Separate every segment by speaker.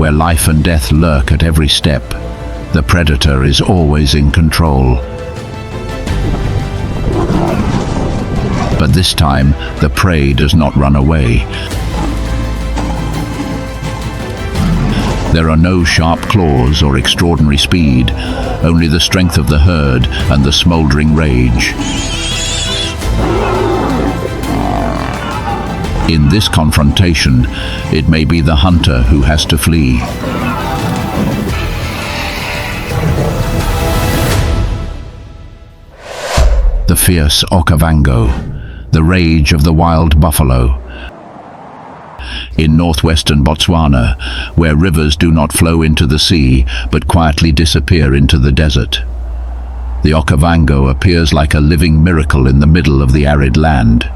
Speaker 1: where life and death lurk at every step. The predator is always in control. But this time, the prey does not run away. There are no sharp claws or extraordinary speed, only the strength of the herd and the smoldering rage. In this confrontation, it may be the hunter who has to flee. The fierce Okavango, the rage of the wild buffalo. In northwestern Botswana, where rivers do not flow into the sea but quietly disappear into the desert, the Okavango appears like a living miracle in the middle of the arid land.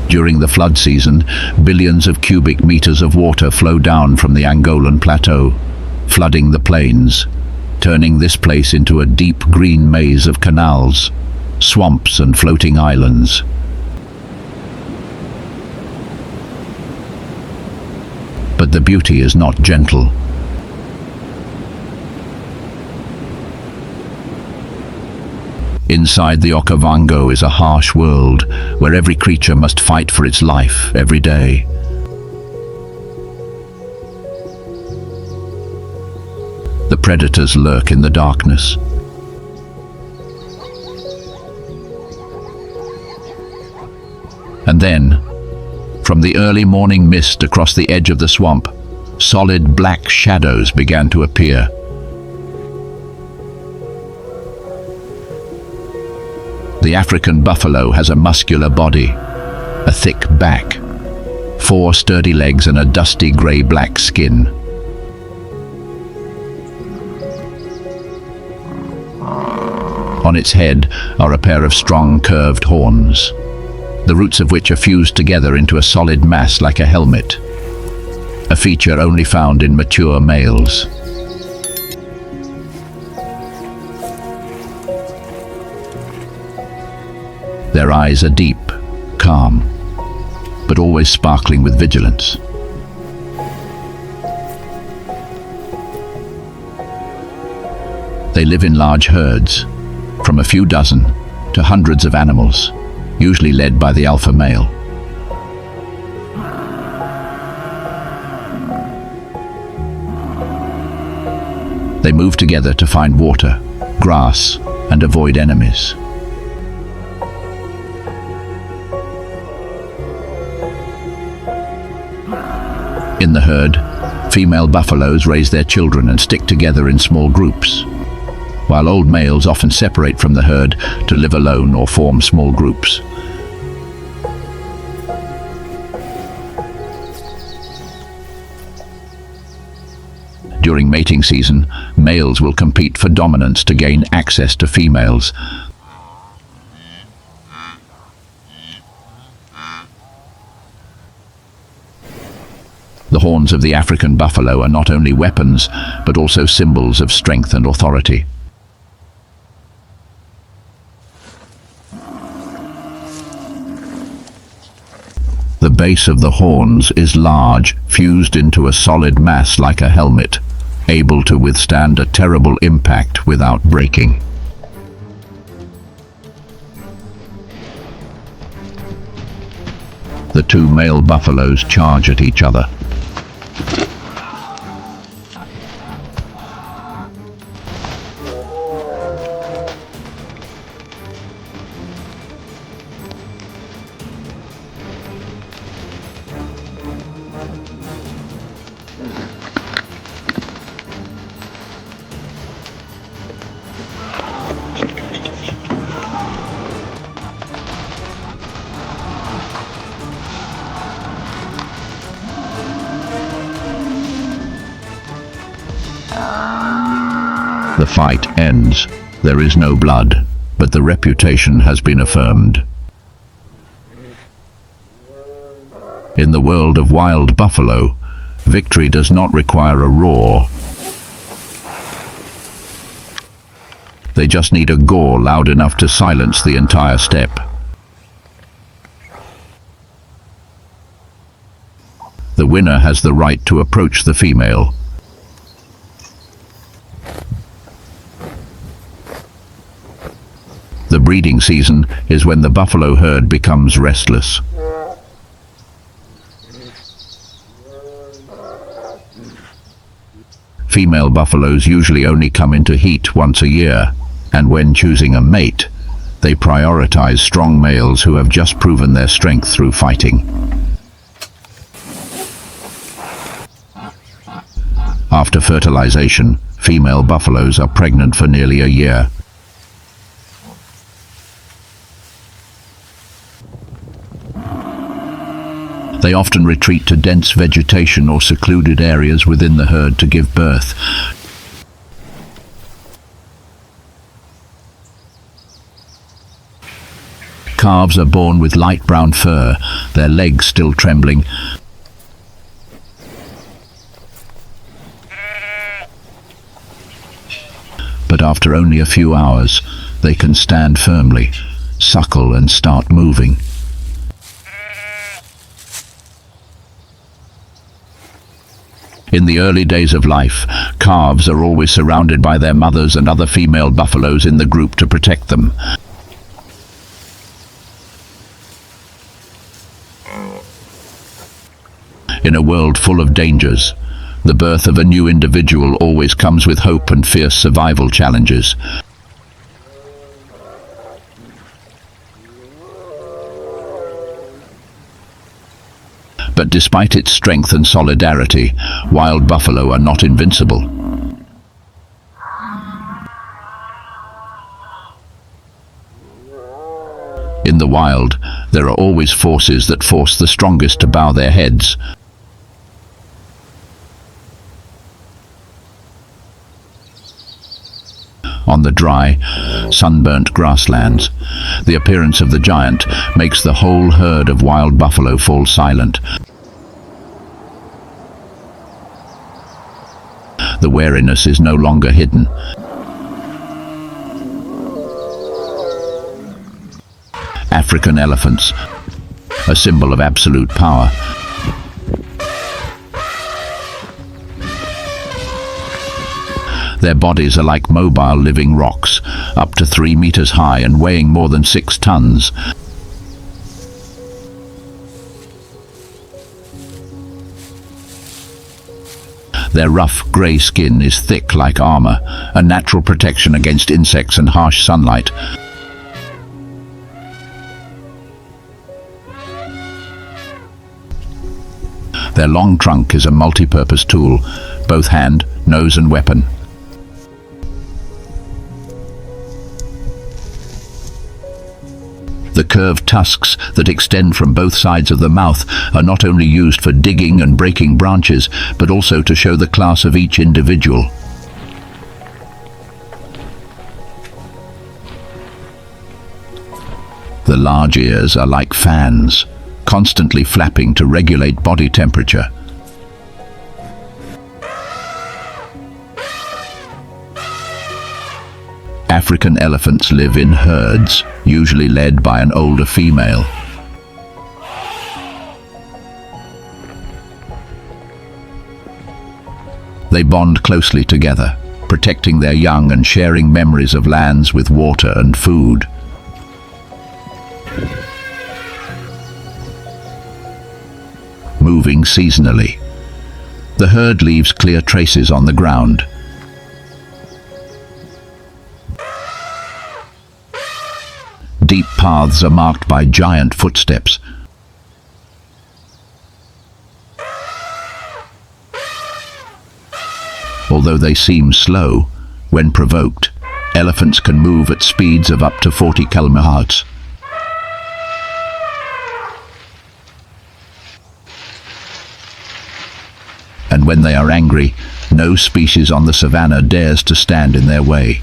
Speaker 1: During the flood season, billions of cubic meters of water flow down from the Angolan plateau, flooding the plains, turning this place into a deep green maze of canals, swamps and floating islands. But the beauty is not gentle. Inside the Okavango is a harsh world where every creature must fight for its life every day. The predators lurk in the darkness. And then, from the early morning mist across the edge of the swamp, solid black shadows began to appear. The African buffalo has a muscular body, a thick back, 4 sturdy legs and a dusty grey-black skin. On its head are a pair of strong curved horns, the roots of which are fused together into a solid mass like a helmet, a feature only found in mature males. Their eyes are deep, calm, but always sparkling with vigilance. They live in large herds, from a few dozen to hundreds of animals, usually led by the alpha male. They move together to find water, grass, and avoid enemies. In the herd, female buffaloes raise their children and stick together in small groups, while old males often separate from the herd to live alone or form small groups. During mating season, males will compete for dominance to gain access to females. The horns of the African buffalo are not only weapons, but also symbols of strength and authority. The base of the horns is large, fused into a solid mass like a helmet, able to withstand a terrible impact without breaking. The 2 male buffaloes charge at each other. The fight ends. There is no blood, but the reputation has been affirmed. In the world of wild buffalo, victory does not require a roar. They just need a gore loud enough to silence the entire steppe. The winner has the right to approach the female. The breeding season is when the buffalo herd becomes restless. Female buffaloes usually only come into heat once a year, and when choosing a mate, they prioritize strong males who have just proven their strength through fighting. After fertilization, female buffaloes are pregnant for nearly a year. They often retreat to dense vegetation or secluded areas within the herd to give birth. Calves are born with light brown fur, their legs still trembling. But after only a few hours, they can stand firmly, suckle and start moving. In the early days of life, calves are always surrounded by their mothers and other female buffaloes in the group to protect them. In a world full of dangers, the birth of a new individual always comes with hope and fierce survival challenges. But despite its strength and solidarity, wild buffalo are not invincible. In the wild, there are always forces that force the strongest to bow their heads. On the dry, sunburnt grasslands, the appearance of the giant makes the whole herd of wild buffalo fall silent. The wariness is no longer hidden. African elephants, a symbol of absolute power. Their bodies are like mobile living rocks, up to 3 meters high and weighing more than 6 tons. Their rough grey skin is thick like armor, a natural protection against insects and harsh sunlight. Their long trunk is a multi-purpose tool, both hand, nose and weapon. The curved tusks that extend from both sides of the mouth are not only used for digging and breaking branches, but also to show the class of each individual. The large ears are like fans, constantly flapping to regulate body temperature. African elephants live in herds, usually led by an older female. They bond closely together, protecting their young and sharing memories of lands with water and food. Moving seasonally, the herd leaves clear traces on the ground. Deep paths are marked by giant footsteps. Although they seem slow, when provoked, elephants can move at speeds of up to 40 km/h. And when they are angry, no species on the savannah dares to stand in their way.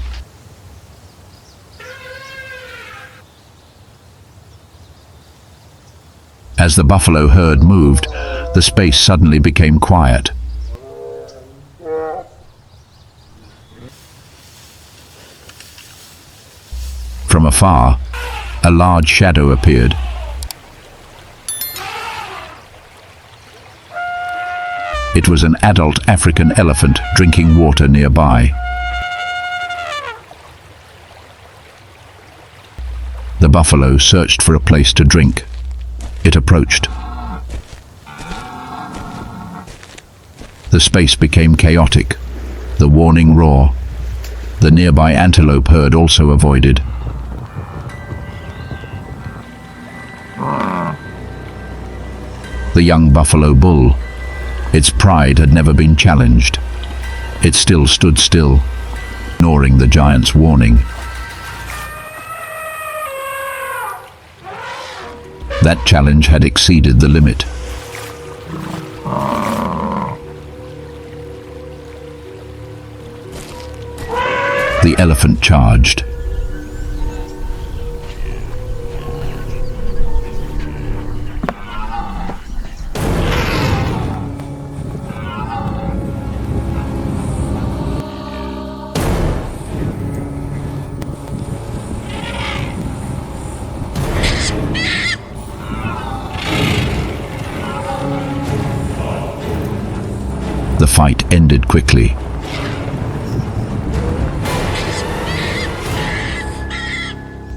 Speaker 1: As the buffalo herd moved, the space suddenly became quiet. From afar, a large shadow appeared. It was an adult African elephant drinking water nearby. The buffalo searched for a place to drink. It approached. The space became chaotic. The warning roar. The nearby antelope herd also avoided. The young buffalo bull, its pride had never been challenged. It still stood still, ignoring the giant's warning. That challenge had exceeded the limit. The elephant charged. The fight ended quickly.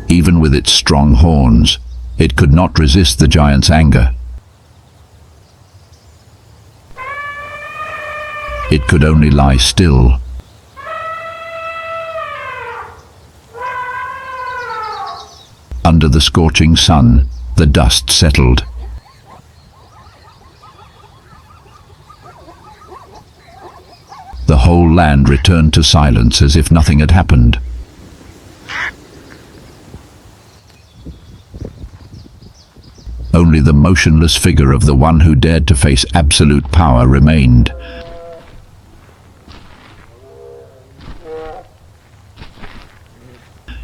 Speaker 1: Even with its strong horns, it could not resist the giant's anger. It could only lie still. Under the scorching sun, the dust settled. The whole land returned to silence as if nothing had happened. Only the motionless figure of the one who dared to face absolute power remained.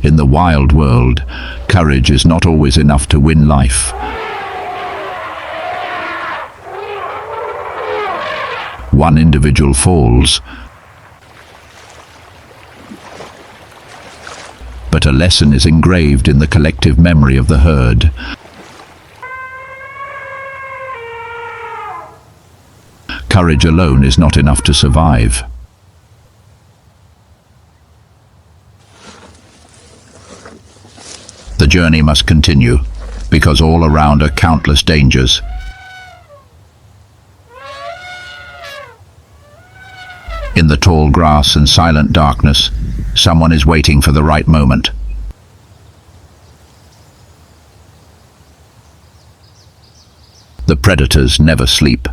Speaker 1: In the wild world, courage is not always enough to win life. One individual falls, but a lesson is engraved in the collective memory of the herd. Courage alone is not enough to survive. The journey must continue, because all around are countless dangers. In the tall grass and silent darkness, someone is waiting for the right moment. The predators never sleep.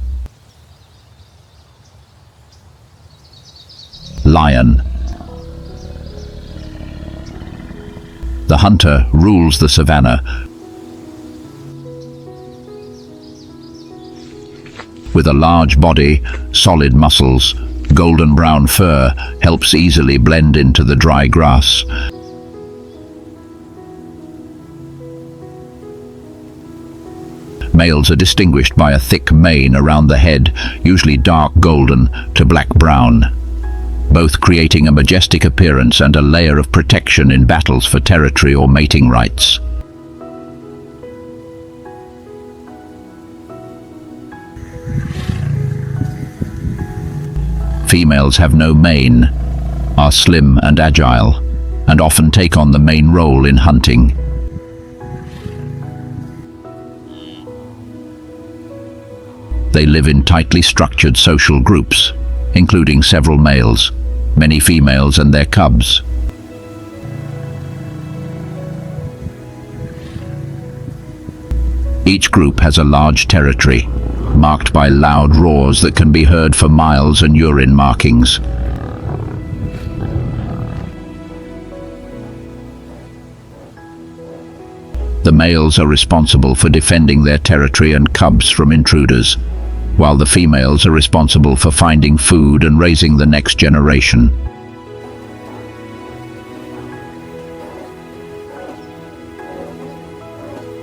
Speaker 1: Lion. The hunter rules the savannah. With a large body, solid muscles, golden brown fur helps easily blend into the dry grass. Males are distinguished by a thick mane around the head, usually dark golden to black brown, both creating a majestic appearance and a layer of protection in battles for territory or mating rights. Females have no mane, are slim and agile, and often take on the main role in hunting. They live in tightly structured social groups, including several males, many females and their cubs. Each group has a large territory, marked by loud roars that can be heard for miles and urine markings. The males are responsible for defending their territory and cubs from intruders, while the females are responsible for finding food and raising the next generation.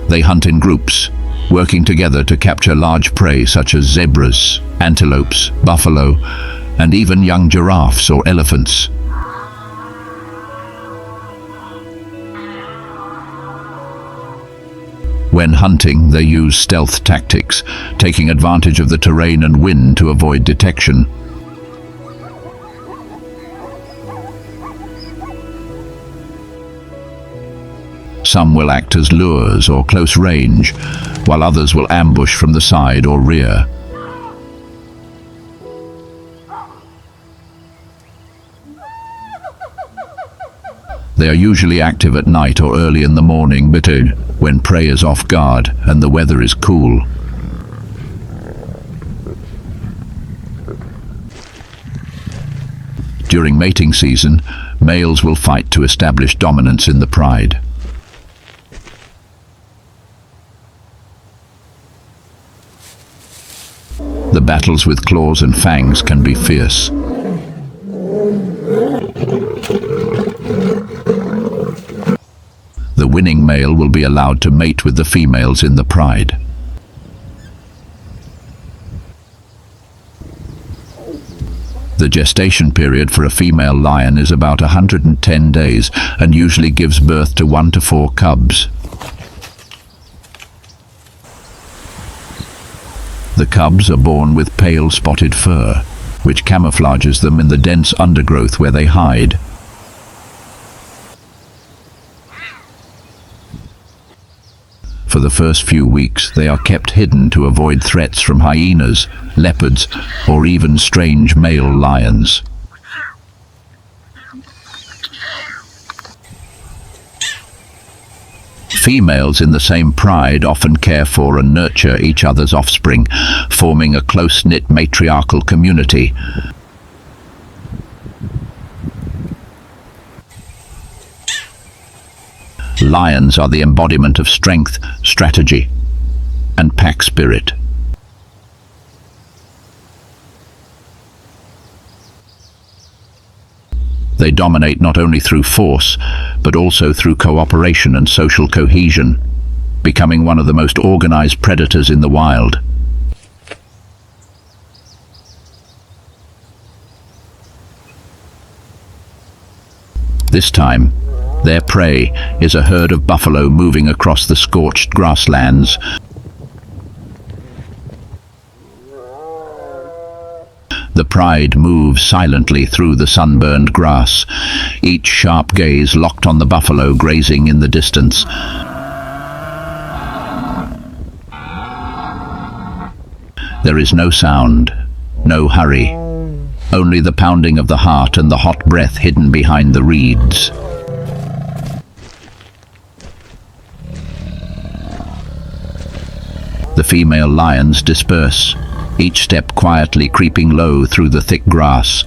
Speaker 1: They hunt in groups, working together to capture large prey such as zebras, antelopes, buffalo, and even young giraffes or elephants. When hunting, they use stealth tactics, taking advantage of the terrain and wind to avoid detection. Some will act as lures or close range, while others will ambush from the side or rear. They are usually active at night or early in the morning, but when prey is off guard and the weather is cool. During mating season, males will fight to establish dominance in the pride. The battles with claws and fangs can be fierce. The winning male will be allowed to mate with the females in the pride. The gestation period for a female lion is about 110 days and usually gives birth to 1 to 4 cubs. The cubs are born with pale spotted fur, which camouflages them in the dense undergrowth where they hide. For the first few weeks, they are kept hidden to avoid threats from hyenas, leopards, or even strange male lions. Females in the same pride often care for and nurture each other's offspring, forming a close-knit matriarchal community. Lions are the embodiment of strength, strategy, and pack spirit. They dominate not only through force, but also through cooperation and social cohesion, becoming one of the most organized predators in the wild. This time, their prey is a herd of buffalo moving across the scorched grasslands. The pride moves silently through the sunburned grass, each sharp gaze locked on the buffalo grazing in the distance. There is no sound, no hurry, only the pounding of the heart and the hot breath hidden behind the reeds. The female lions disperse, each step quietly creeping low through the thick grass.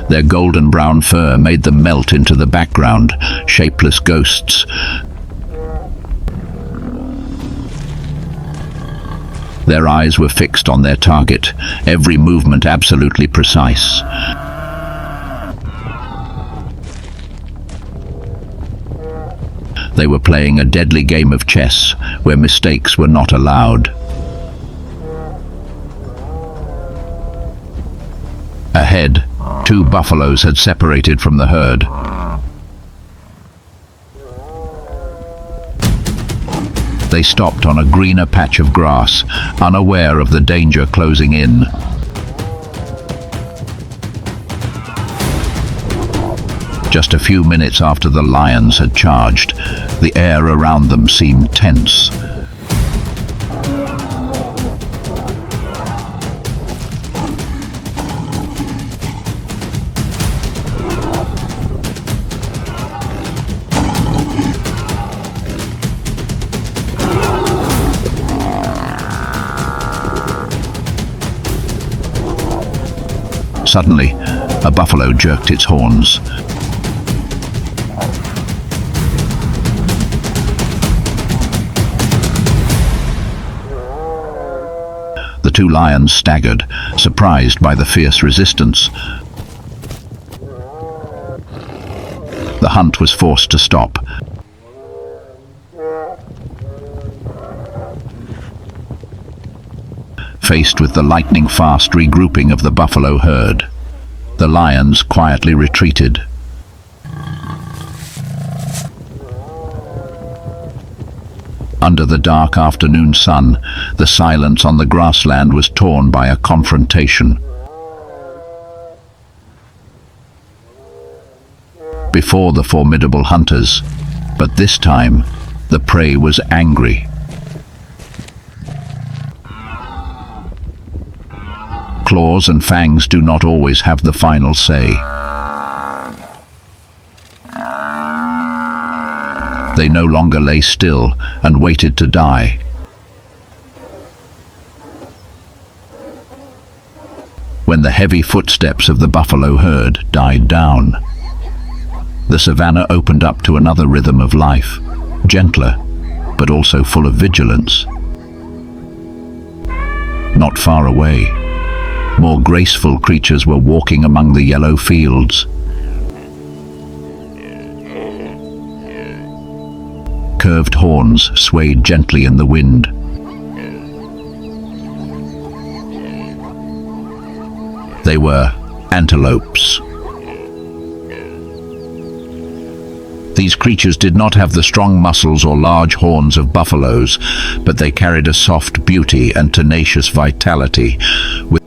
Speaker 1: Their golden brown fur made them melt into the background, shapeless ghosts. Their eyes were fixed on their target, every movement absolutely precise. They were playing a deadly game of chess, where mistakes were not allowed. Ahead, 2 buffaloes had separated from the herd. They stopped on a greener patch of grass, unaware of the danger closing in. Just a few minutes after the lions had charged, the air around them seemed tense. Suddenly, a buffalo jerked its horns. The 2 lions staggered, surprised by the fierce resistance. The hunt was forced to stop. Faced with the lightning-fast regrouping of the buffalo herd, the lions quietly retreated. Under the dark afternoon sun, the silence on the grassland was torn by a confrontation. Before the formidable hunters, but this time the prey was angry. Claws and fangs do not always have the final say. They no longer lay still and waited to die. When the heavy footsteps of the buffalo herd died down, the savannah opened up to another rhythm of life, gentler, but also full of vigilance. Not far away, more graceful creatures were walking among the yellow fields. Curved horns swayed gently in the wind. They were antelopes. These creatures did not have the strong muscles or large horns of buffaloes, but they carried a soft beauty and tenacious vitality. With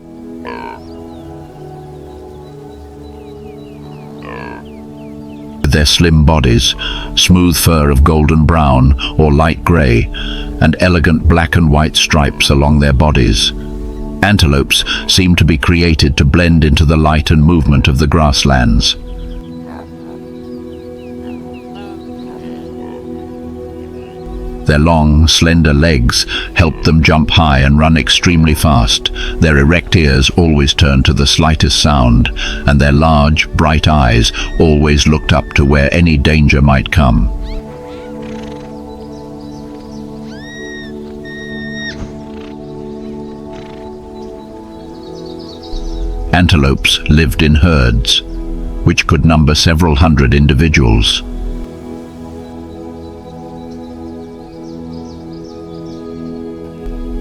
Speaker 1: their slim bodies, smooth fur of golden brown or light grey, and elegant black and white stripes along their bodies, antelopes seemed to be created to blend into the light and movement of the grasslands. Their long, slender legs helped them jump high and run extremely fast. Their erect ears always turned to the slightest sound, and their large, bright eyes always looked up to where any danger might come. Antelopes lived in herds, which could number several hundred individuals.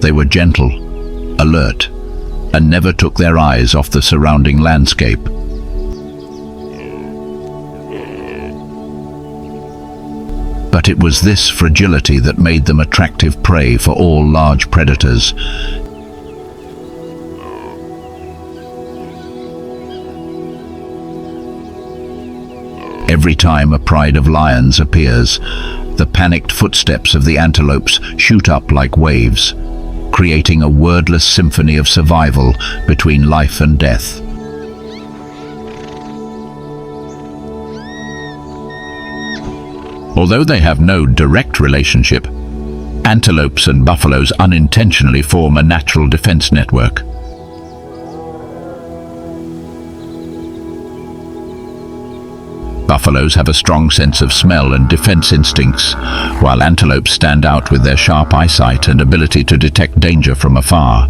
Speaker 1: They were gentle, alert, and never took their eyes off the surrounding landscape. But it was this fragility that made them attractive prey for all large predators. Every time a pride of lions appears, the panicked footsteps of the antelopes shoot up like waves, creating a wordless symphony of survival between life and death. Although they have no direct relationship, antelopes and buffaloes unintentionally form a natural defense network. Buffaloes have a strong sense of smell and defense instincts, while antelopes stand out with their sharp eyesight and ability to detect danger from afar.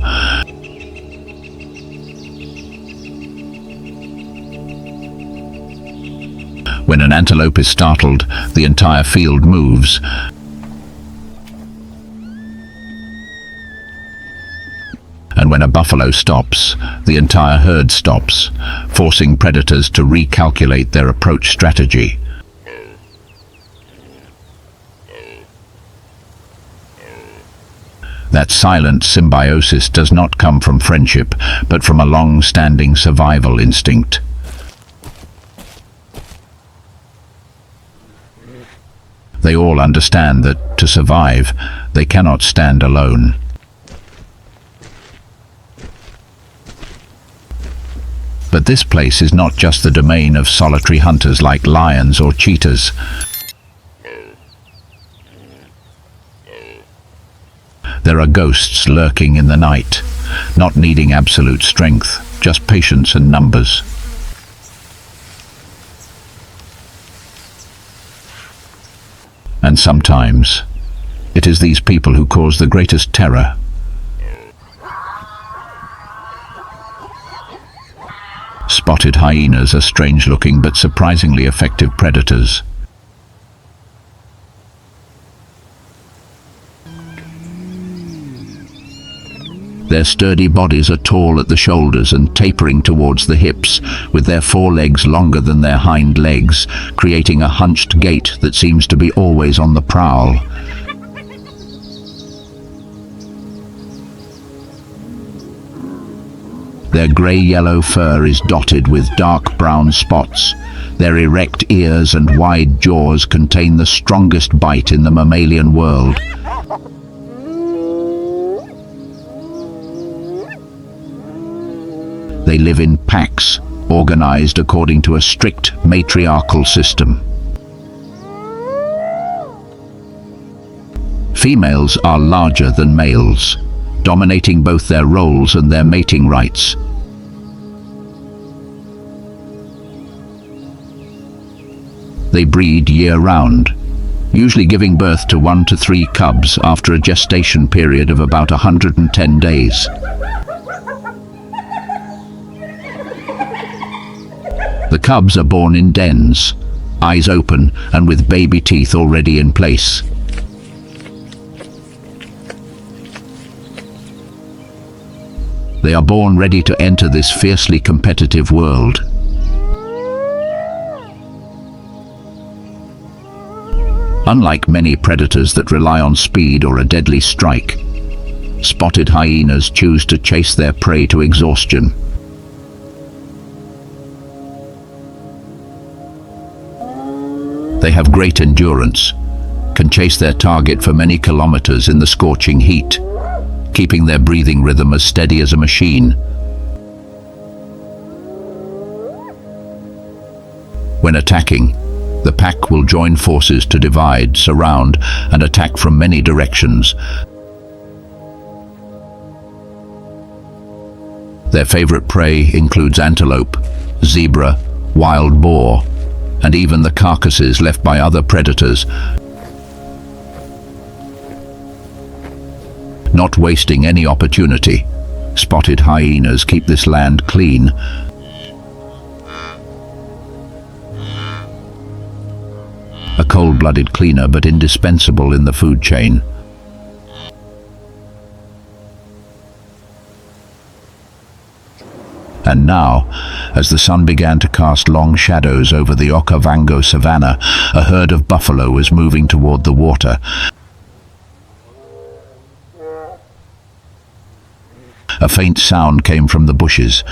Speaker 1: When an antelope is startled, the entire field moves. And when a buffalo stops, the entire herd stops, forcing predators to recalculate their approach strategy. That silent symbiosis does not come from friendship, but from a long-standing survival instinct. They all understand that, to survive, they cannot stand alone. But this place is not just the domain of solitary hunters like lions or cheetahs. There are ghosts lurking in the night, not needing absolute strength, just patience and numbers. And sometimes, it is these people who cause the greatest terror. Spotted hyenas are strange-looking but surprisingly effective predators. Their sturdy bodies are tall at the shoulders and tapering towards the hips, with their forelegs longer than their hind legs, creating a hunched gait that seems to be always on the prowl. Their grey-yellow fur is dotted with dark brown spots. Their erect ears and wide jaws contain the strongest bite in the mammalian world. They live in packs, organized according to a strict matriarchal system. Females are larger than males, dominating both their roles and their mating rights. They breed year-round, usually giving birth to 1 to 3 cubs after a gestation period of about 110 days. The cubs are born in dens, eyes open and with baby teeth already in place. They are born ready to enter this fiercely competitive world. Unlike many predators that rely on speed or a deadly strike, spotted hyenas choose to chase their prey to exhaustion. They have great endurance, can chase their target for many kilometers in the scorching heat, keeping their breathing rhythm as steady as a machine. When attacking, the pack will join forces to divide, surround, and attack from many directions. Their favorite prey includes antelope, zebra, wild boar, and even the carcasses left by other predators. Not wasting any opportunity, spotted hyenas keep this land clean. A cold-blooded cleaner, but indispensable in the food chain. And now, as the sun began to cast long shadows over the Okavango savanna, a herd of buffalo was moving toward the water. A faint sound came from the bushes.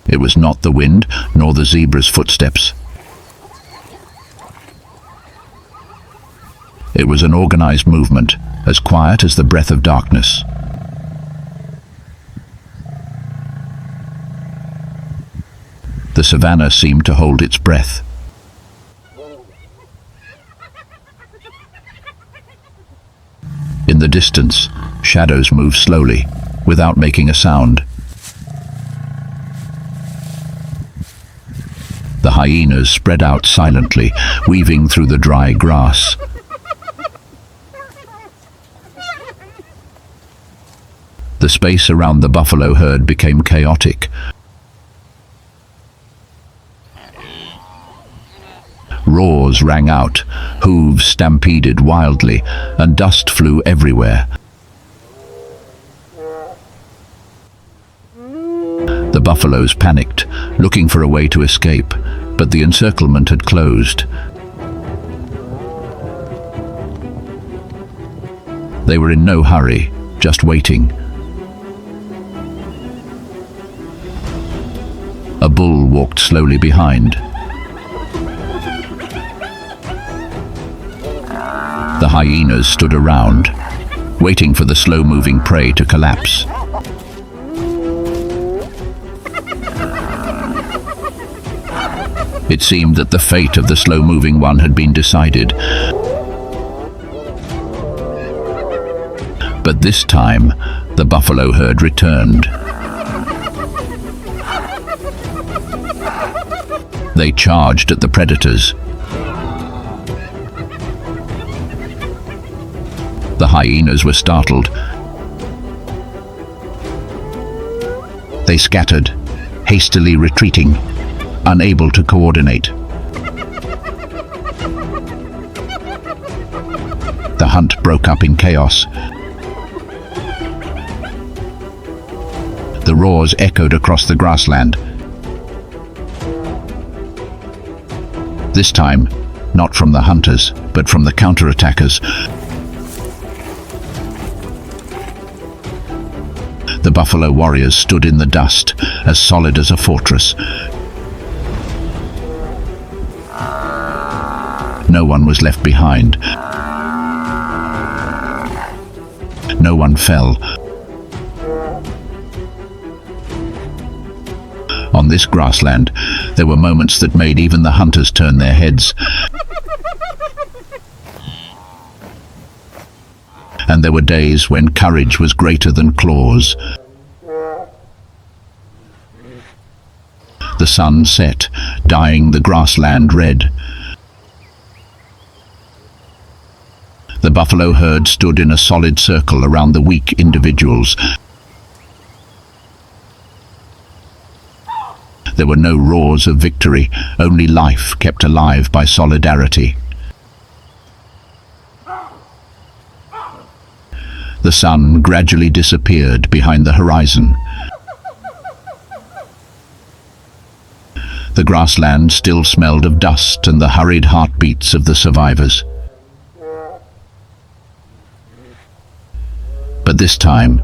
Speaker 1: It was not the wind, nor the zebra's footsteps. It was an organized movement, as quiet as the breath of darkness. The savanna seemed to hold its breath. In the distance, shadows moved slowly, without making a sound. The hyenas spread out silently, weaving through the dry grass. The space around the buffalo herd became chaotic. Roars rang out, hooves stampeded wildly, and dust flew everywhere. The buffaloes panicked, looking for a way to escape, but the encirclement had closed. They were in no hurry, just waiting. A bull walked slowly behind. The hyenas stood around, waiting for the slow-moving prey to collapse. It seemed that the fate of the slow-moving one had been decided. But this time, the buffalo herd returned. They charged at the predators. The hyenas were startled. They scattered, hastily retreating, unable to coordinate. The hunt broke up in chaos. The roars echoed across the grassland. This time, not from the hunters, but from the counterattackers. The buffalo warriors stood in the dust, as solid as a fortress. No one was left behind. No one fell. On this grassland, there were moments that made even the hunters turn their heads. And there were days when courage was greater than claws. The sun set, dyeing the grassland red. The buffalo herd stood in a solid circle around the weak individuals. There were no roars of victory, only life kept alive by solidarity. The sun gradually disappeared behind the horizon. The grassland still smelled of dust and the hurried heartbeats of the survivors. But this time,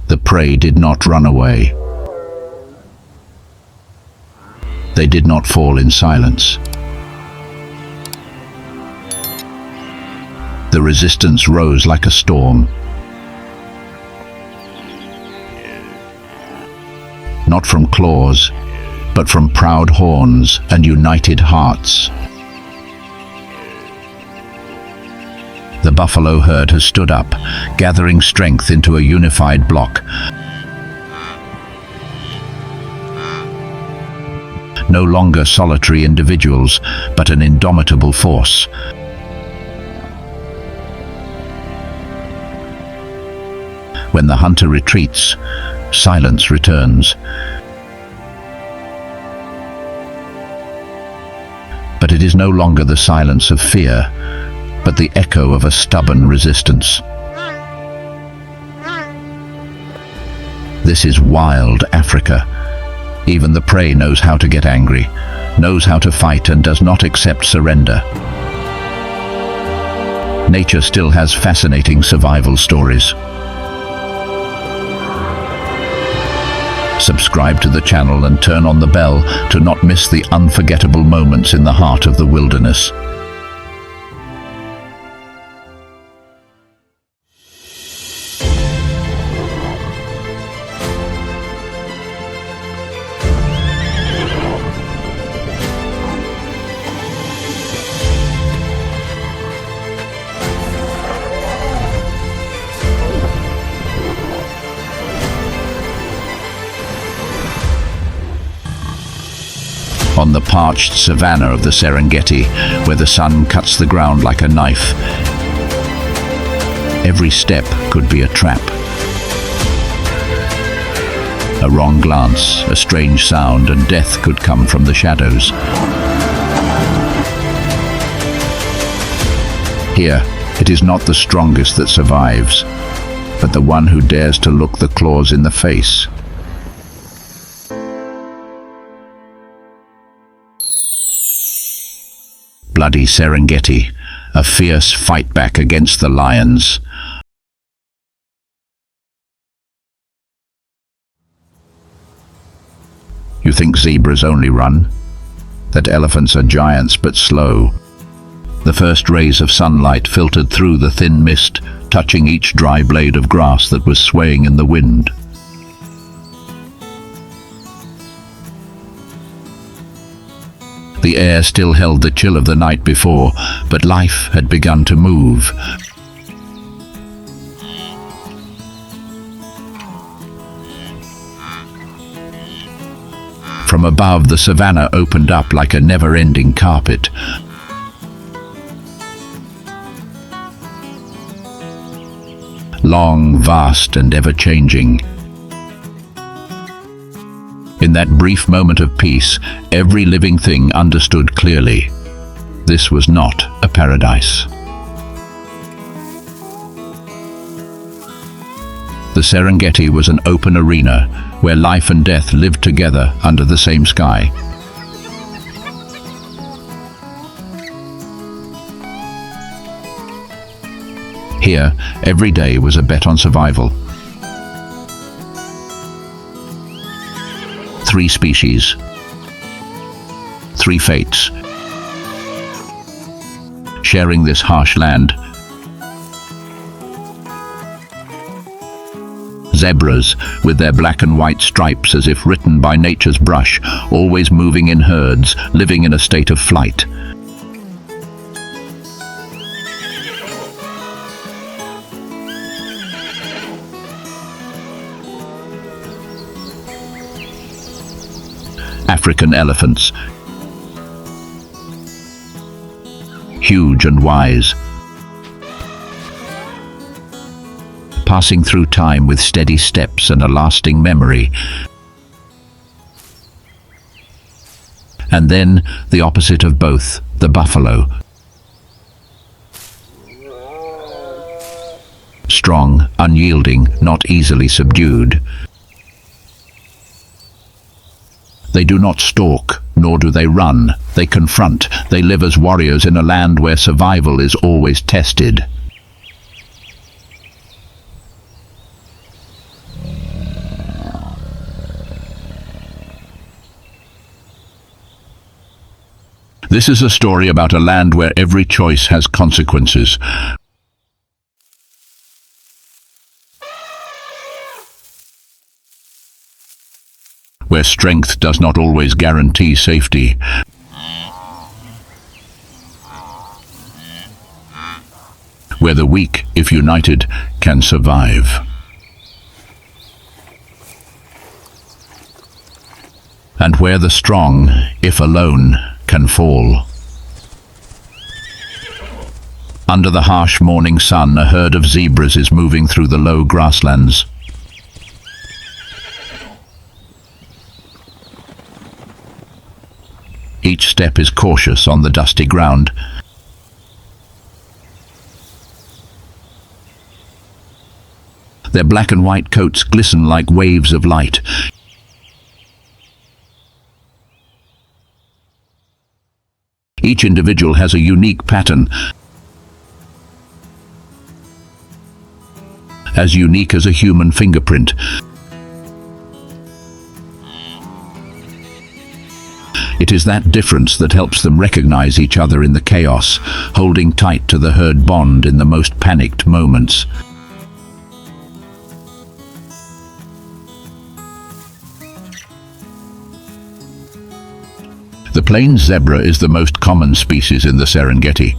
Speaker 1: the prey did not run away. They did not fall in silence. The resistance rose like a storm. Not from claws, but from proud horns and united hearts. The buffalo herd has stood up, gathering strength into a unified block. No longer solitary individuals, but an indomitable force. When the hunter retreats, silence returns. But it is no longer the silence of fear, but the echo of a stubborn resistance. This is wild Africa. Even the prey knows how to get angry, knows how to fight, and does not accept surrender. Nature still has fascinating survival stories. Subscribe to the channel and turn on the bell to not miss the unforgettable moments in the heart of the wilderness. On the parched savanna of the Serengeti, where the sun cuts the ground like a knife, every step could be a trap. A wrong glance, a strange sound, and death could come from the shadows. Here, it is not the strongest that survives, but the one who dares to look the claws in the face. Bloody Serengeti, a fierce fight back against the lions. You think zebras only run? That elephants are giants but slow. The first rays of sunlight filtered through the thin mist, touching each dry blade of grass that was swaying in the wind. The air still held the chill of the night before, but life had begun to move. From above, the savanna opened up like a never-ending carpet. Long, vast, and ever-changing. In that brief moment of peace, every living thing understood clearly. This was not a paradise. The Serengeti was an open arena where life and death lived together under the same sky. Here, every day was a bet on survival. Three species, three fates, sharing this harsh land. Zebras, with their black and white stripes as if written by nature's brush, always moving in herds, living in a state of flight. African elephants, huge and wise, passing through time with steady steps and a lasting memory. And then the opposite of both, the buffalo. Strong, unyielding, not easily subdued. They do not stalk, nor do they run. They confront. They live as warriors in a land where survival is always tested. This is a story about a land where every choice has consequences. Where strength does not always guarantee safety. Where the weak, if united, can survive. And where the strong, if alone, can fall. Under the harsh morning sun, a herd of zebras is moving through the low grasslands. Each step is cautious on the dusty ground. Their black and white coats glisten like waves of light. Each individual has a unique pattern, as unique as a human fingerprint. It is that difference that helps them recognize each other in the chaos, holding tight to the herd bond in the most panicked moments. The plains zebra is the most common species in the Serengeti.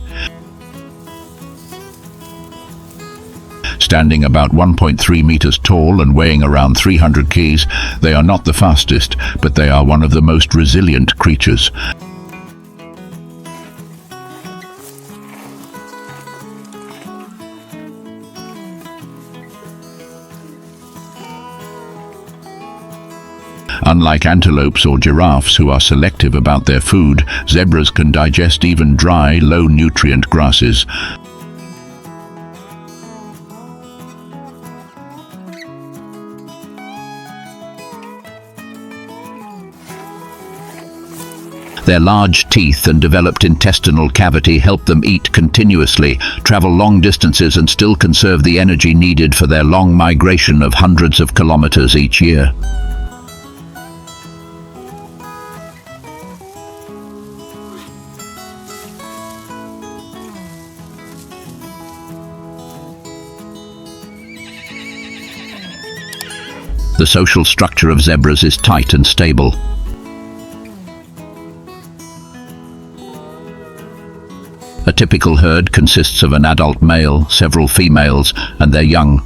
Speaker 1: Standing about 1.3 meters tall and weighing around 300 kgs, they are not the fastest, but they are one of the most resilient creatures. Unlike antelopes or giraffes, who are selective about their food, zebras can digest even dry, low-nutrient grasses. Their large teeth and developed intestinal cavity help them eat continuously, travel long distances, and still conserve the energy needed for their long migration of hundreds of kilometers each year. The social structure of zebras is tight and stable. A typical herd consists of an adult male, several females, and their young.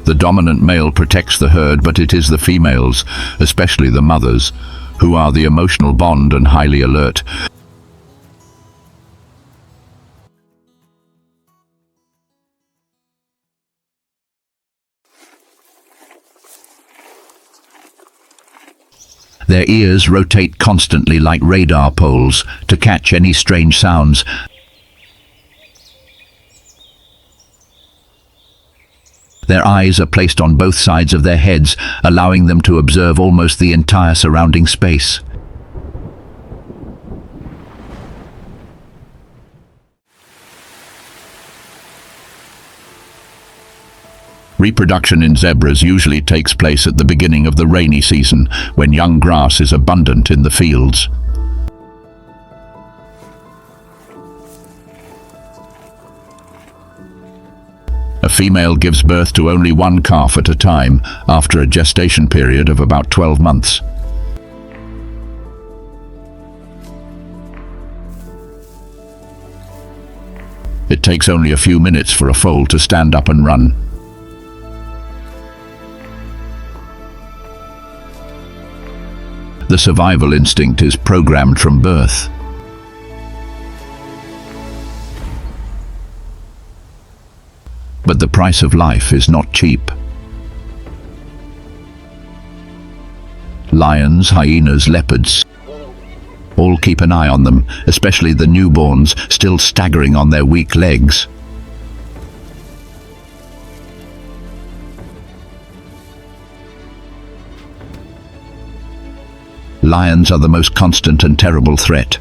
Speaker 1: The dominant male protects the herd, but it is the females, especially the mothers, who are the emotional bond and highly alert. Their ears rotate constantly like radar poles to catch any strange sounds. Their eyes are placed on both sides of their heads, allowing them to observe almost the entire surrounding space. Reproduction in zebras usually takes place at the beginning of the rainy season, when young grass is abundant in the fields. A female gives birth to only one calf at a time, after a gestation period of about 12 months. It takes only a few minutes for a foal to stand up and run. The survival instinct is programmed from birth. But the price of life is not cheap. Lions, hyenas, leopards, all keep an eye on them, especially the newborns, still staggering on their weak legs. Lions are the most constant and terrible threat.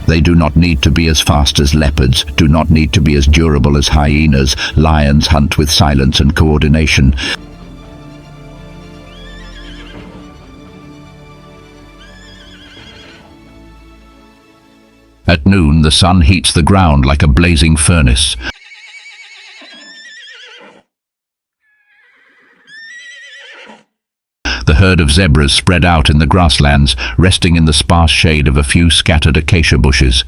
Speaker 1: They do not need to be as fast as leopards, do not need to be as durable as hyenas. Lions hunt with silence and coordination. At noon, the sun heats the ground like a blazing furnace. The herd of zebras spread out in the grasslands, resting in the sparse shade of a few scattered acacia bushes.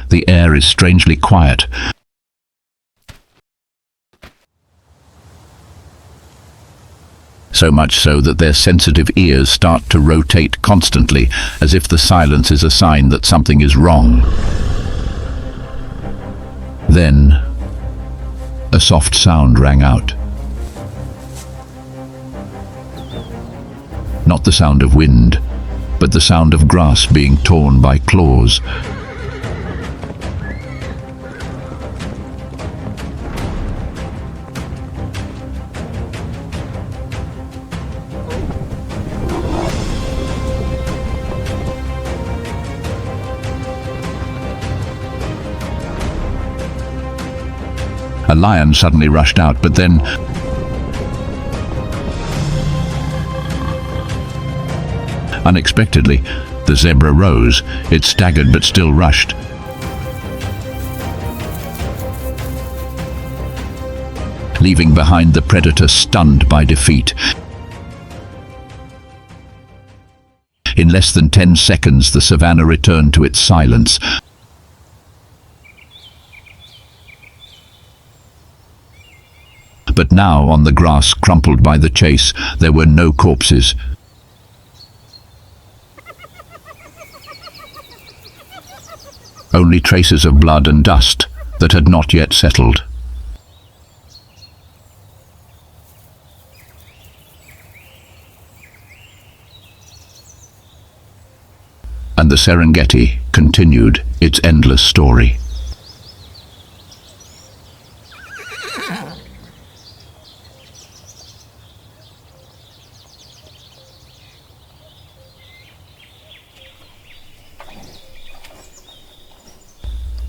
Speaker 1: The air is strangely quiet. So much so that their sensitive ears start to rotate constantly, as if the silence is a sign that something is wrong. Then, a soft sound rang out. Not the sound of wind, but the sound of grass being torn by claws. A lion suddenly rushed out, but then unexpectedly, the zebra rose. It staggered but still rushed. Leaving behind the predator stunned by defeat. In less than 10 seconds, the savannah returned to its silence. But now, on the grass crumpled by the chase, there were no corpses. Only traces of blood and dust that had not yet settled. And the Serengeti continued its endless story.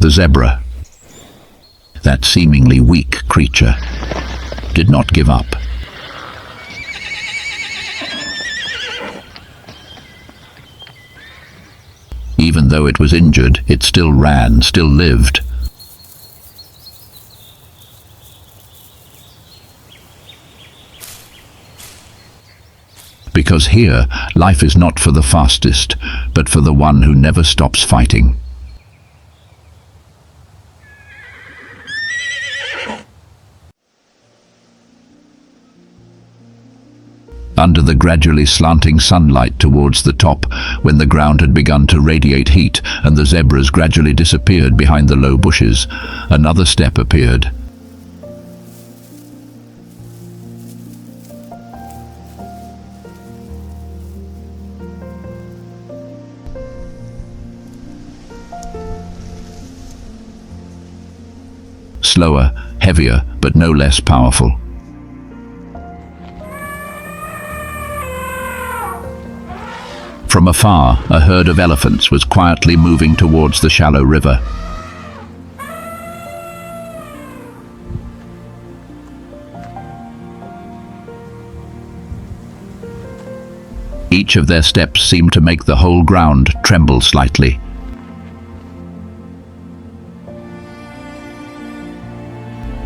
Speaker 1: The zebra, that seemingly weak creature, did not give up. Even though it was injured, it still ran, still lived. Because here, life is not for the fastest, but for the one who never stops fighting. Under the gradually slanting sunlight towards the top, when the ground had begun to radiate heat and the zebras gradually disappeared behind the low bushes, another step appeared. Slower, heavier, but no less powerful. From afar, a herd of elephants was quietly moving towards the shallow river. Each of their steps seemed to make the whole ground tremble slightly.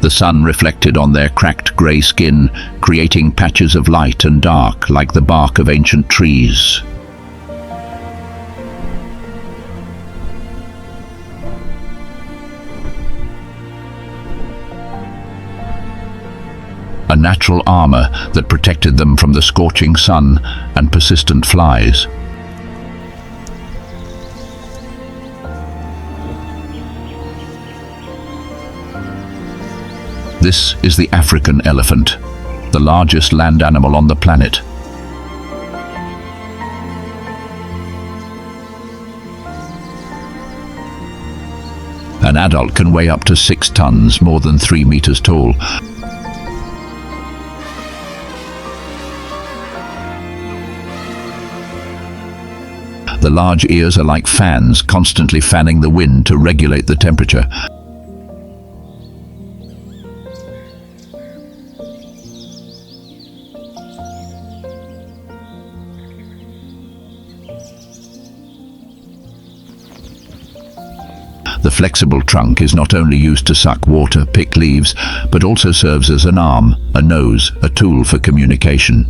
Speaker 1: The sun reflected on their cracked grey skin, creating patches of light and dark like the bark of ancient trees. A natural armor that protected them from the scorching sun and persistent flies. This is the African elephant, the largest land animal on the planet. An adult can weigh up to 6 tons, more than 3 meters tall. The large ears are like fans, constantly fanning the wind to regulate the temperature. The flexible trunk is not only used to suck water, pick leaves, but also serves as an arm, a nose, a tool for communication.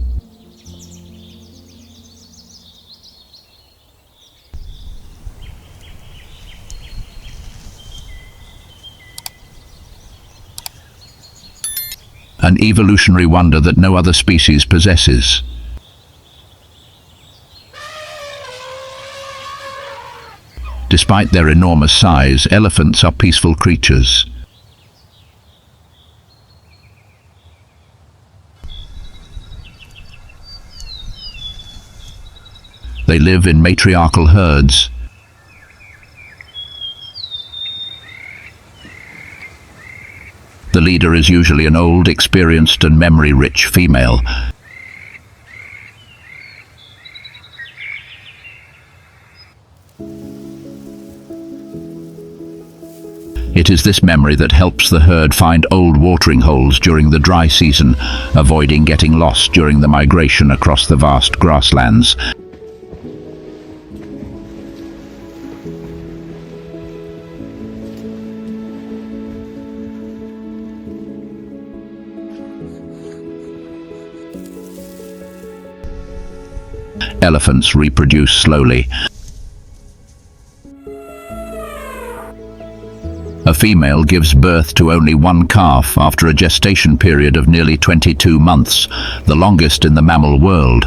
Speaker 1: An evolutionary wonder that no other species possesses. Despite their enormous size, elephants are peaceful creatures. They live in matriarchal herds. The leader is usually an old, experienced and memory-rich female. It is this memory that helps the herd find old watering holes during the dry season, avoiding getting lost during the migration across the vast grasslands. Elephants reproduce slowly. A female gives birth to only one calf after a gestation period of nearly 22 months, the longest in the mammal world.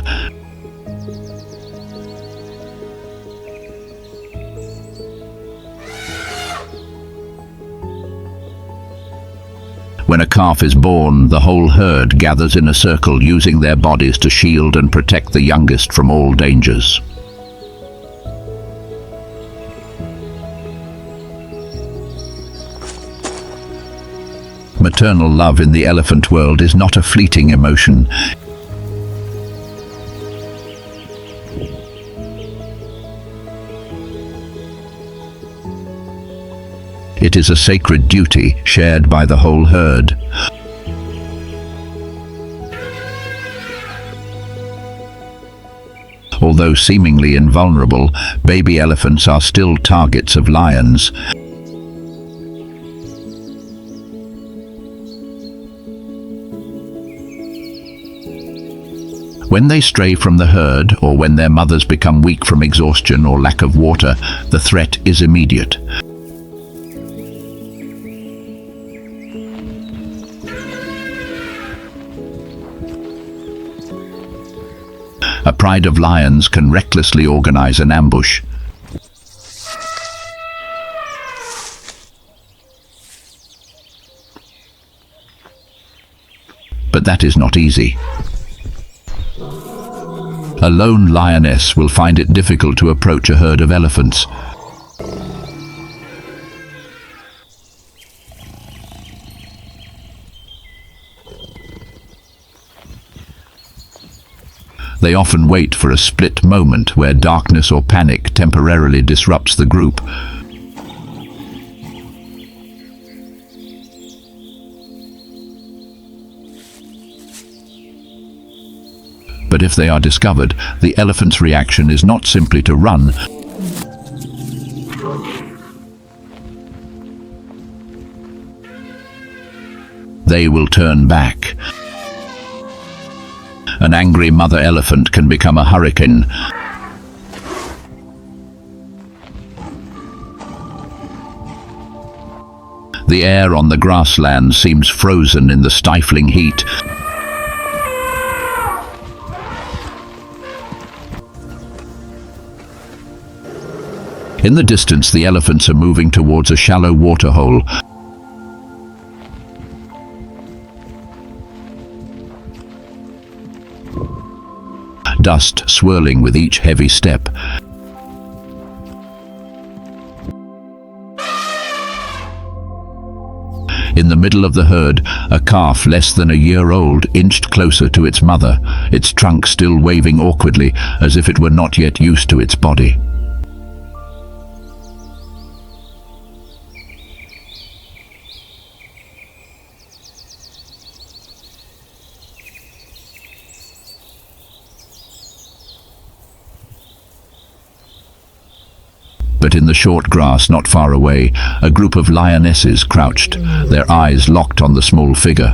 Speaker 1: When a calf is born, the whole herd gathers in a circle, using their bodies to shield and protect the youngest from all dangers. Maternal love in the elephant world is not a fleeting emotion. It is a sacred duty shared by the whole herd. Although seemingly invulnerable, baby elephants are still targets of lions. When they stray from the herd, or when their mothers become weak from exhaustion or lack of water, the threat is immediate. A pride of lions can recklessly organize an ambush. But that is not easy. A lone lioness will find it difficult to approach a herd of elephants. They often wait for a split moment where darkness or panic temporarily disrupts the group. But if they are discovered, the elephant's reaction is not simply to run. They will turn back. An angry mother elephant can become a hurricane. The air on the grassland seems frozen in the stifling heat. In the distance, the elephants are moving towards a shallow waterhole. Dust swirling with each heavy step. In the middle of the herd, a calf less than a year old inched closer to its mother, its trunk still waving awkwardly as if it were not yet used to its body. But in the short grass not far away, a group of lionesses crouched, their eyes locked on the small figure.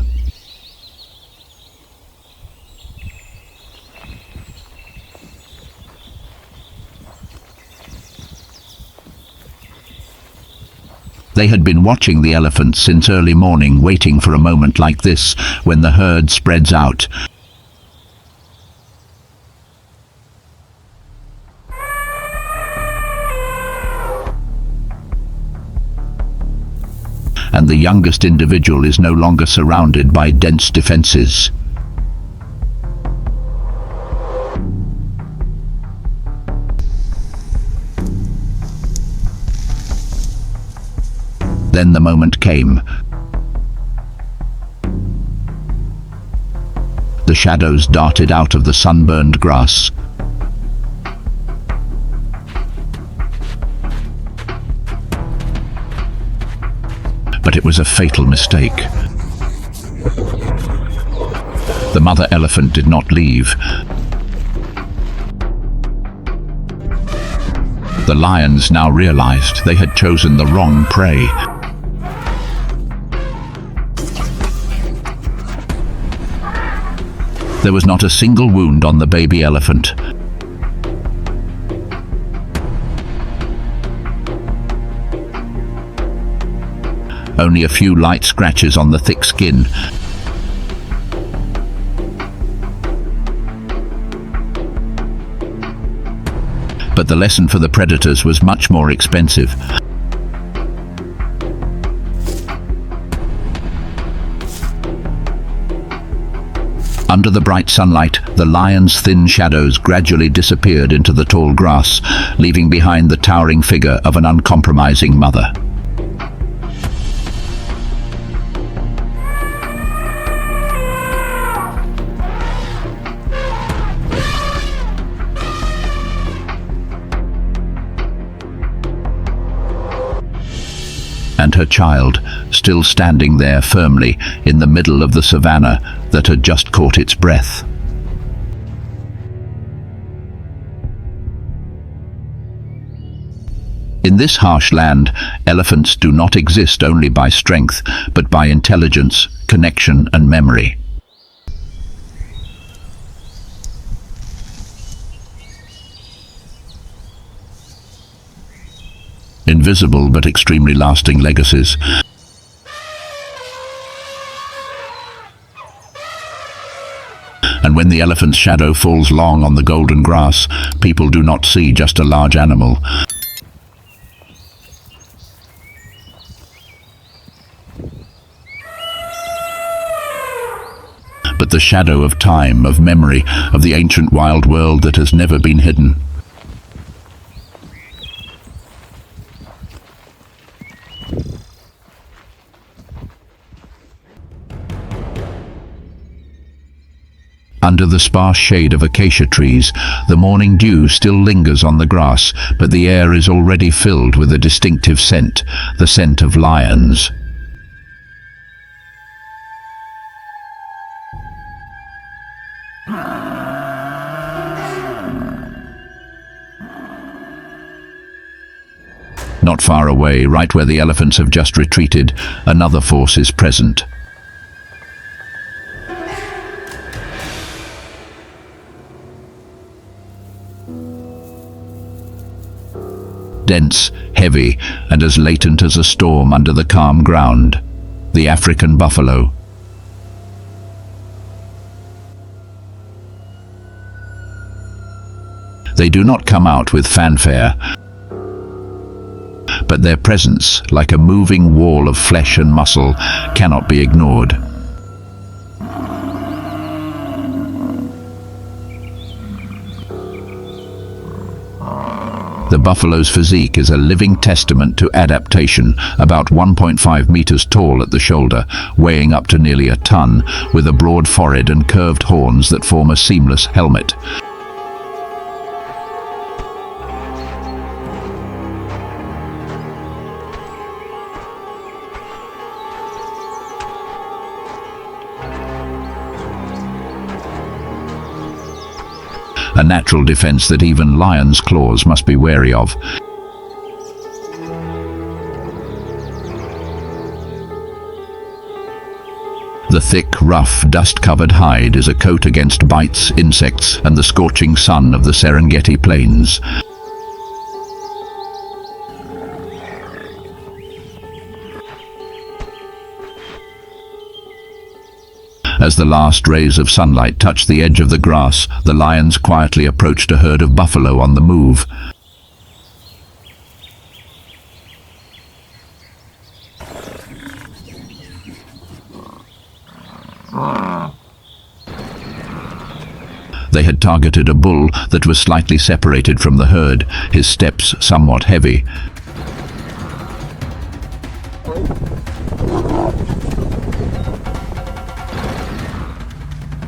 Speaker 1: They had been watching the elephant since early morning, waiting for a moment like this, when the herd spreads out. And the youngest individual is no longer surrounded by dense defenses. Then the moment came. The shadows darted out of the sunburned grass. But it was a fatal mistake. The mother elephant did not leave. The lions now realized they had chosen the wrong prey. There was not a single wound on the baby elephant. Only a few light scratches on the thick skin. But the lesson for the predators was much more expensive. Under the bright sunlight, the lion's thin shadows gradually disappeared into the tall grass, leaving behind the towering figure of an uncompromising mother. And her child, still standing there firmly in the middle of the savannah that had just caught its breath. In this harsh land, elephants do not exist only by strength, but by intelligence, connection, and memory. Invisible but extremely lasting legacies. And when the elephant's shadow falls long on the golden grass, people do not see just a large animal. But the shadow of time, of memory, of the ancient wild world that has never been hidden. Under the sparse shade of acacia trees, the morning dew still lingers on the grass, but the air is already filled with a distinctive scent, the scent of lions. Not far away, right where the elephants have just retreated, another force is present. Dense, heavy, and as latent as a storm under the calm ground. The African buffalo. They do not come out with fanfare, but their presence, like a moving wall of flesh and muscle, cannot be ignored. The buffalo's physique is a living testament to adaptation, about 1.5 meters tall at the shoulder, weighing up to nearly a ton, with a broad forehead and curved horns that form a seamless helmet. A natural defense that even lions' claws must be wary of. The thick, rough, dust-covered hide is a coat against bites, insects, and the scorching sun of the Serengeti plains. As the last rays of sunlight touched the edge of the grass, the lions quietly approached a herd of buffalo on the move. They had targeted a bull that was slightly separated from the herd, his steps somewhat heavy.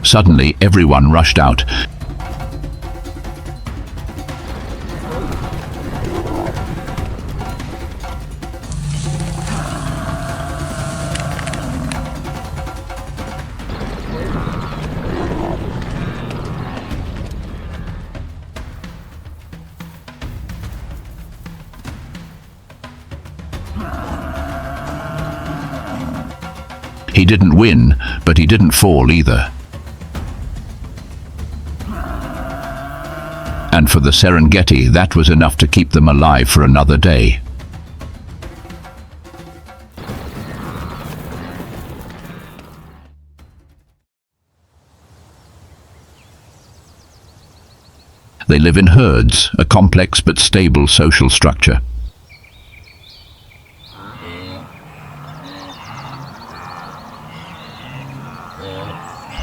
Speaker 1: Suddenly, everyone rushed out. He didn't win, but he didn't fall either. And for the Serengeti, that was enough to keep them alive for another day. They live in herds, a complex but stable social structure.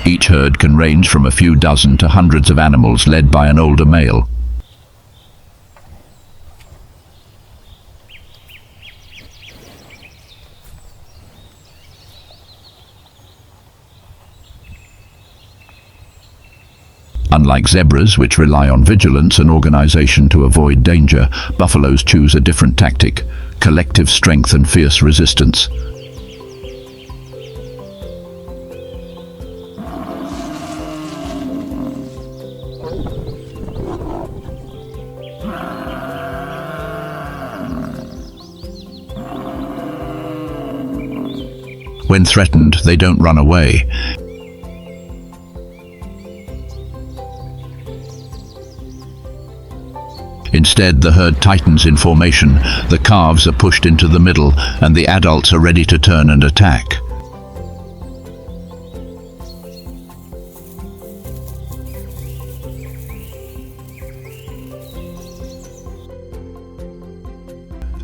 Speaker 1: Each herd can range from a few dozen to hundreds of animals led by an older male. Unlike zebras, which rely on vigilance and organization to avoid danger, buffaloes choose a different tactic: collective strength and fierce resistance. When threatened, they don't run away. Instead, the herd tightens in formation, the calves are pushed into the middle, and the adults are ready to turn and attack.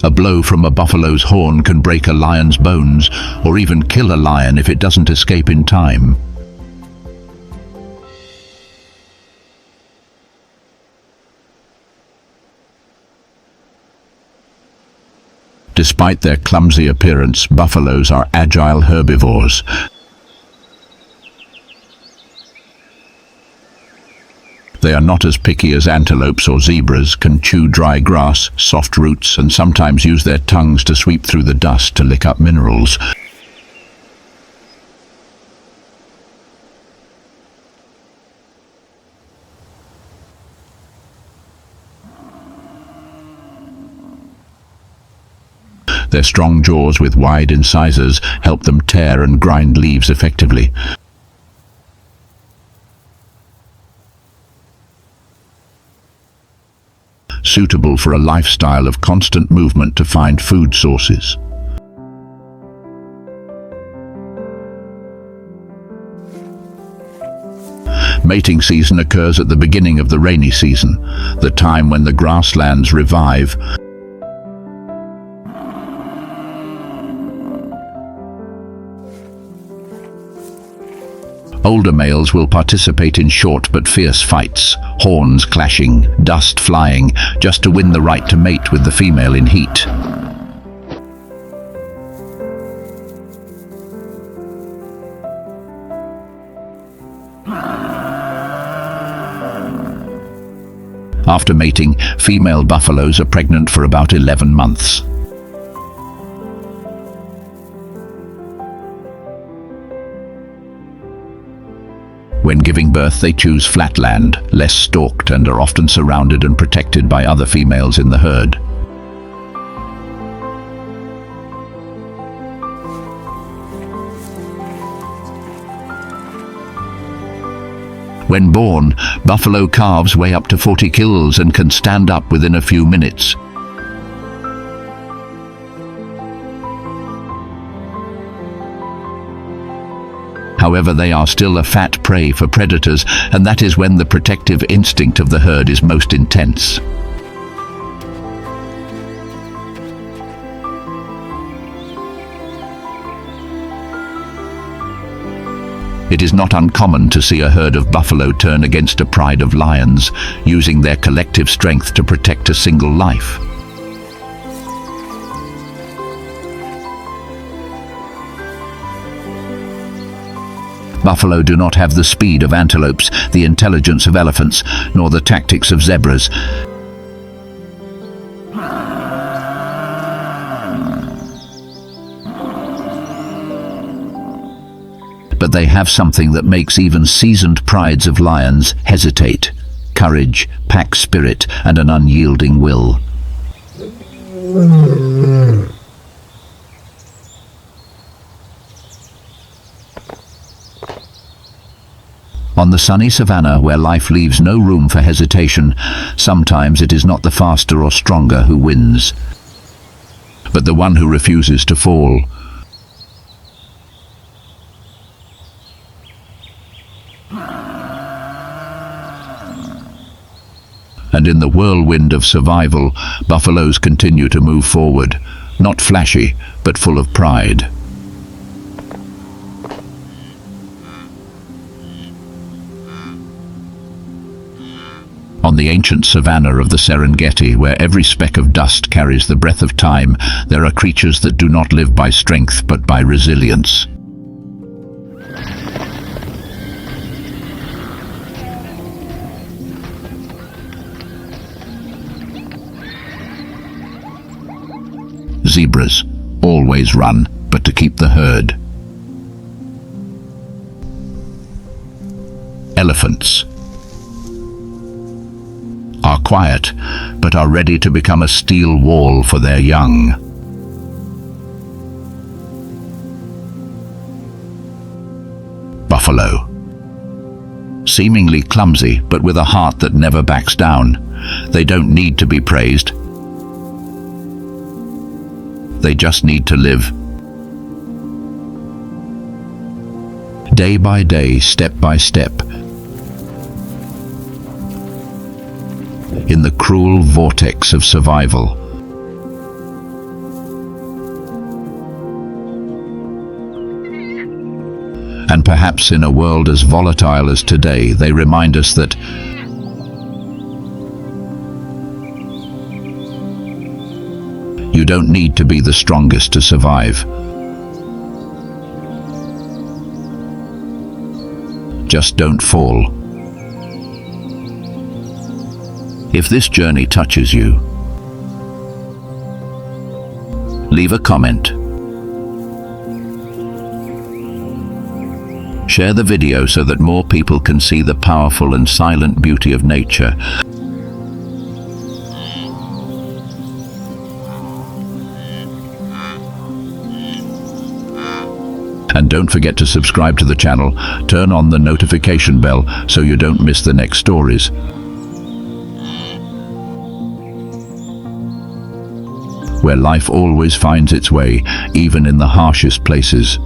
Speaker 1: A blow from a buffalo's horn can break a lion's bones, or even kill a lion if it doesn't escape in time. Despite their clumsy appearance, buffaloes are agile herbivores. They are not as picky as antelopes or zebras, can chew dry grass, soft roots, and sometimes use their tongues to sweep through the dust to lick up minerals. Their strong jaws with wide incisors help them tear and grind leaves effectively. Suitable for a lifestyle of constant movement to find food sources. Mating season occurs at the beginning of the rainy season, the time when the grasslands revive. Older males will participate in short but fierce fights, horns clashing, dust flying, just to win the right to mate with the female in heat. After mating, female buffaloes are pregnant for about 11 months. When giving birth, they choose flat land, less stalked, and are often surrounded and protected by other females in the herd. When born, buffalo calves weigh up to 40 kilograms and can stand up within a few minutes. However, they are still a fat prey for predators, and that is when the protective instinct of the herd is most intense. It is not uncommon to see a herd of buffalo turn against a pride of lions, using their collective strength to protect a single life. Buffalo do not have the speed of antelopes, the intelligence of elephants, nor the tactics of zebras. But they have something that makes even seasoned prides of lions hesitate: courage, pack spirit, and an unyielding will. On the sunny savannah, where life leaves no room for hesitation, sometimes it is not the faster or stronger who wins, but the one who refuses to fall. And in the whirlwind of survival, buffaloes continue to move forward, not flashy, but full of pride. On the ancient savanna of the Serengeti, where every speck of dust carries the breath of time, there are creatures that do not live by strength but by resilience. Zebras always run, but to keep the herd. Elephants are quiet, but are ready to become a steel wall for their young. Buffalo, seemingly clumsy, but with a heart that never backs down. They don't need to be praised. They just need to live. Day by day, step by step, in the cruel vortex of survival. And perhaps in a world as volatile as today, they remind us that you don't need to be the strongest to survive. Just don't fall. If this journey touches you, leave a comment. Share the video so that more people can see the powerful and silent beauty of nature. And don't forget to subscribe to the channel, turn on the notification bell so you don't miss the next stories. Where life always finds its way, even in the harshest places.